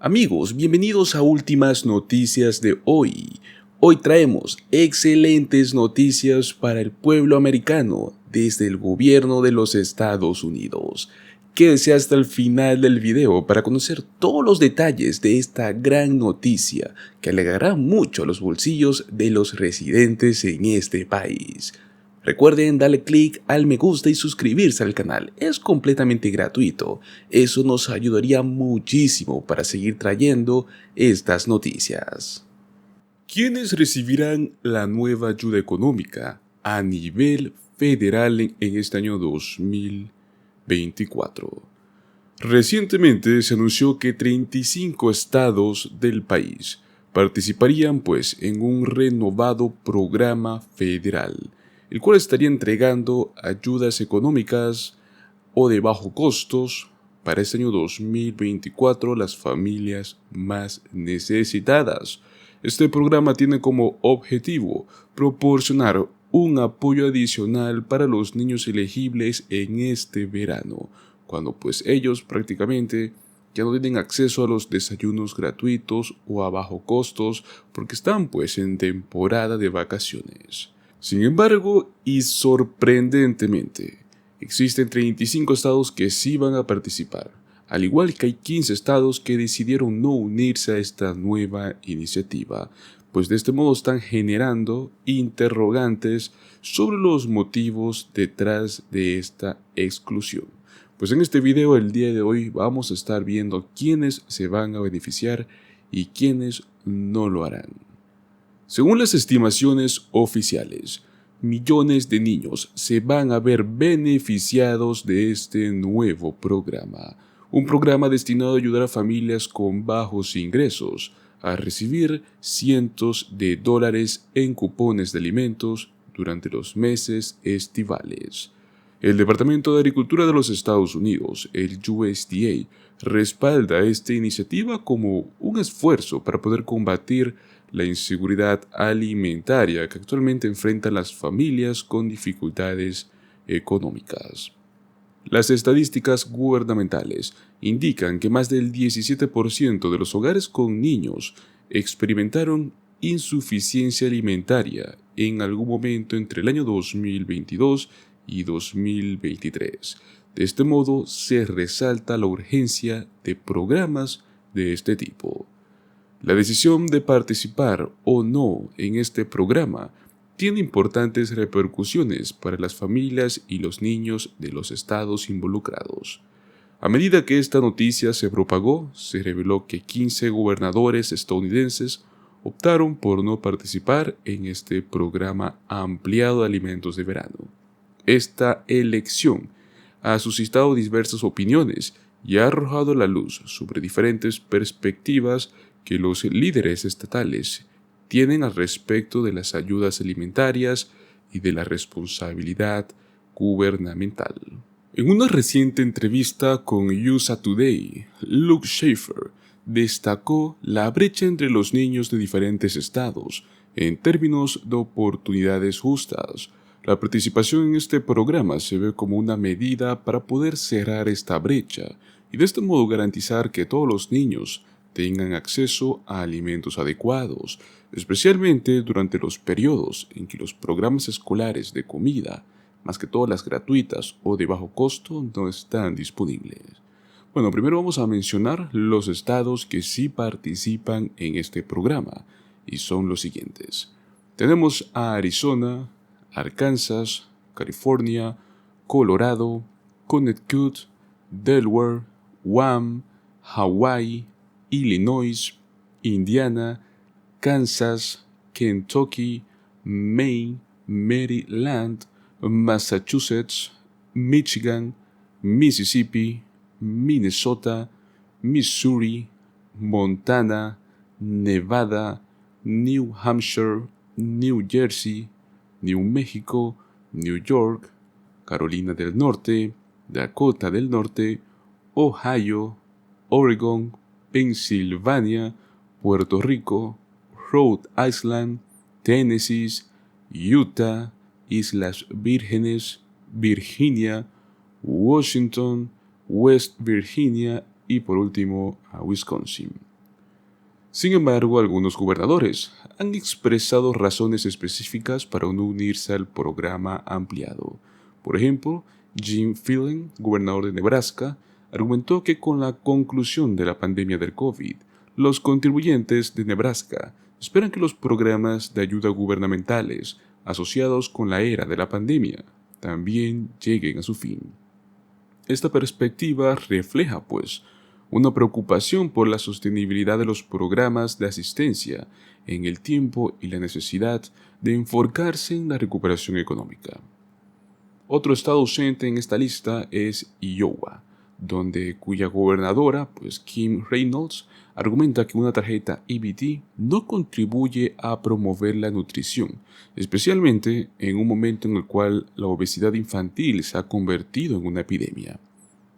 Amigos, bienvenidos a Últimas Noticias de hoy. Hoy traemos excelentes noticias para el pueblo americano desde el gobierno de los Estados Unidos. Quédese hasta el final del video para conocer todos los detalles de esta gran noticia que alegrará mucho a los bolsillos de los residentes en este país. Recuerden darle clic al me gusta y suscribirse al canal, es completamente gratuito, eso nos ayudaría muchísimo para seguir trayendo estas noticias. ¿Quiénes recibirán la nueva ayuda económica a nivel federal en este año 2024? Recientemente se anunció que 35 estados del país participarían en un renovado programa federal, el cual estaría entregando ayudas económicas o de bajo costos para este año 2024 a las familias más necesitadas. Este programa tiene como objetivo proporcionar un apoyo adicional para los niños elegibles en este verano, cuando ellos prácticamente ya no tienen acceso a los desayunos gratuitos o a bajo costos porque están en temporada de vacaciones. Sin embargo, y sorprendentemente, existen 35 estados que sí van a participar, al igual que hay 15 estados que decidieron no unirse a esta nueva iniciativa, pues de este modo están generando interrogantes sobre los motivos detrás de esta exclusión. Pues en este video el día de hoy vamos a estar viendo quiénes se van a beneficiar y quiénes no lo harán. Según las estimaciones oficiales, millones de niños se van a ver beneficiados de este nuevo programa, un programa destinado a ayudar a familias con bajos ingresos a recibir cientos de dólares en cupones de alimentos durante los meses estivales. El Departamento de Agricultura de los Estados Unidos, el USDA, respalda esta iniciativa como un esfuerzo para poder combatir la inseguridad alimentaria que actualmente enfrentan las familias con dificultades económicas. Las estadísticas gubernamentales indican que más del 17% de los hogares con niños experimentaron insuficiencia alimentaria en algún momento entre el año 2022 y 2023. De este modo, se resalta la urgencia de programas de este tipo. La decisión de participar o no en este programa tiene importantes repercusiones para las familias y los niños de los estados involucrados. A medida que esta noticia se propagó, se reveló que 15 gobernadores estadounidenses optaron por no participar en este programa ampliado de alimentos de verano. Esta elección ha suscitado diversas opiniones y ha arrojado la luz sobre diferentes perspectivas que los líderes estatales tienen al respecto de las ayudas alimentarias y de la responsabilidad gubernamental. En una reciente entrevista con USA Today, Luke Schaefer destacó la brecha entre los niños de diferentes estados en términos de oportunidades justas. La participación en este programa se ve como una medida para poder cerrar esta brecha y de este modo garantizar que todos los niños tengan acceso a alimentos adecuados, especialmente durante los periodos en que los programas escolares de comida, más que todas las gratuitas o de bajo costo, no están disponibles. Primero vamos a mencionar los estados que sí participan en este programa, y son los siguientes. Tenemos a Arizona, Arkansas, California, Colorado, Connecticut, Delaware, Guam, Hawái, Illinois, Indiana, Kansas, Kentucky, Maine, Maryland, Massachusetts, Michigan, Mississippi, Minnesota, Missouri, Montana, Nevada, New Hampshire, New Jersey, New México, New York, Carolina del Norte, Dakota del Norte, Ohio, Oregon, Pensilvania, Puerto Rico, Rhode Island, Tennessee, Utah, Islas Vírgenes, Virginia, Washington, West Virginia y por último a Wisconsin. Sin embargo, algunos gobernadores han expresado razones específicas para no unirse al programa ampliado. Por ejemplo, Jim Phelan, gobernador de Nebraska, argumentó que con la conclusión de la pandemia del COVID, los contribuyentes de Nebraska esperan que los programas de ayuda gubernamentales asociados con la era de la pandemia también lleguen a su fin. Esta perspectiva refleja, pues, una preocupación por la sostenibilidad de los programas de asistencia en el tiempo y la necesidad de enfocarse en la recuperación económica. Otro estado ausente en esta lista es Iowa, cuya gobernadora, Kim Reynolds, argumenta que una tarjeta EBT no contribuye a promover la nutrición, especialmente en un momento en el cual la obesidad infantil se ha convertido en una epidemia.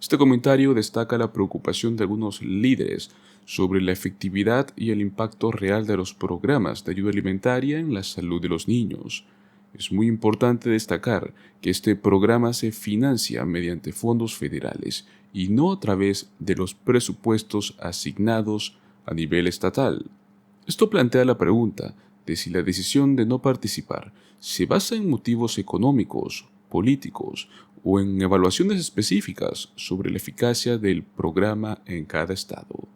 Este comentario destaca la preocupación de algunos líderes sobre la efectividad y el impacto real de los programas de ayuda alimentaria en la salud de los niños. Es muy importante destacar que este programa se financia mediante fondos federales y no a través de los presupuestos asignados a nivel estatal. Esto plantea la pregunta de si la decisión de no participar se basa en motivos económicos, políticos o en evaluaciones específicas sobre la eficacia del programa en cada estado.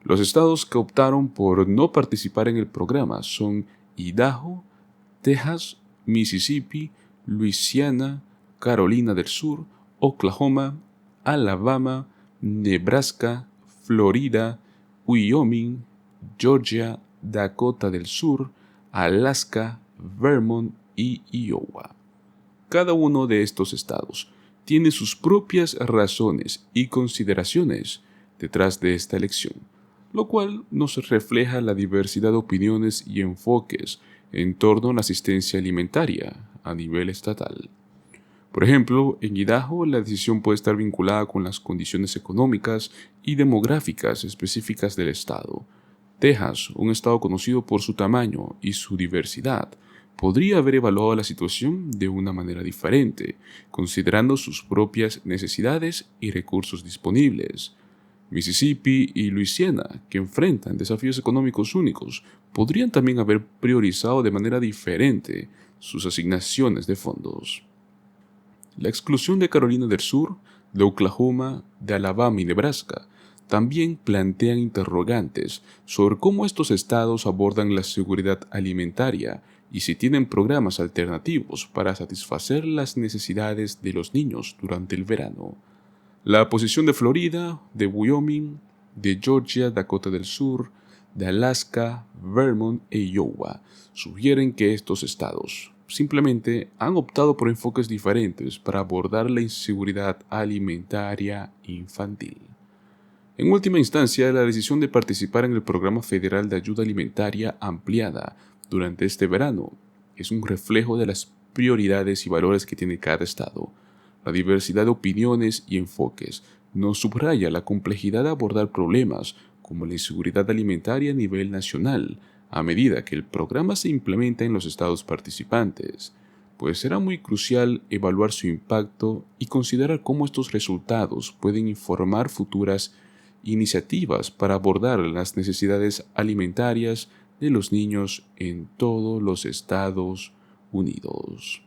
Los estados que optaron por no participar en el programa son Idaho, Texas, Mississippi, Luisiana, Carolina del Sur, Oklahoma, Alabama, Nebraska, Florida, Wyoming, Georgia, Dakota del Sur, Alaska, Vermont y Iowa. Cada uno de estos estados tiene sus propias razones y consideraciones detrás de esta elección, lo cual nos refleja la diversidad de opiniones y enfoques en torno a la asistencia alimentaria a nivel estatal. Por ejemplo, en Idaho la decisión puede estar vinculada con las condiciones económicas y demográficas específicas del estado. Texas, un estado conocido por su tamaño y su diversidad, podría haber evaluado la situación de una manera diferente, considerando sus propias necesidades y recursos disponibles. Mississippi y Luisiana, que enfrentan desafíos económicos únicos, podrían también haber priorizado de manera diferente sus asignaciones de fondos. La exclusión de Carolina del Sur, de Oklahoma, de Alabama y Nebraska también plantean interrogantes sobre cómo estos estados abordan la seguridad alimentaria y si tienen programas alternativos para satisfacer las necesidades de los niños durante el verano. La posición de Florida, de Wyoming, de Georgia, Dakota del Sur, de Alaska, Vermont e Iowa sugieren que estos estados simplemente han optado por enfoques diferentes para abordar la inseguridad alimentaria infantil. En última instancia, la decisión de participar en el Programa Federal de Ayuda Alimentaria Ampliada durante este verano es un reflejo de las prioridades y valores que tiene cada estado. La diversidad de opiniones y enfoques nos subraya la complejidad de abordar problemas como la inseguridad alimentaria a nivel nacional a medida que el programa se implementa en los estados participantes, pues será muy crucial evaluar su impacto y considerar cómo estos resultados pueden informar futuras iniciativas para abordar las necesidades alimentarias de los niños en todos los Estados Unidos.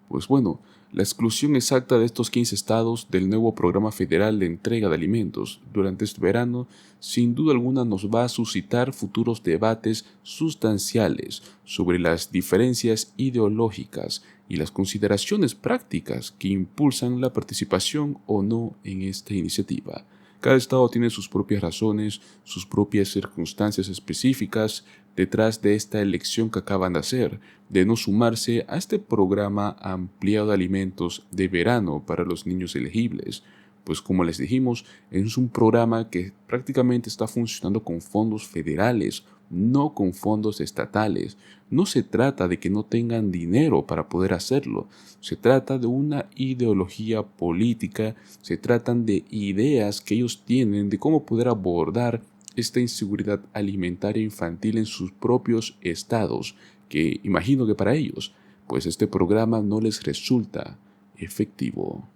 Pues bueno, la exclusión exacta de estos 15 estados del nuevo programa federal de entrega de alimentos durante este verano sin duda alguna nos va a suscitar futuros debates sustanciales sobre las diferencias ideológicas y las consideraciones prácticas que impulsan la participación o no en esta iniciativa. Cada estado tiene sus propias razones, sus propias circunstancias específicas detrás de esta elección que acaban de hacer, de no sumarse a este programa ampliado de alimentos de verano para los niños elegibles. Pues como les dijimos, es un programa que prácticamente está funcionando con fondos federales, no con fondos estatales. No se trata de que no tengan dinero para poder hacerlo, se trata de una ideología política, se tratan de ideas que ellos tienen de cómo poder abordar esta inseguridad alimentaria infantil en sus propios estados, que imagino que para ellos, pues este programa no les resulta efectivo.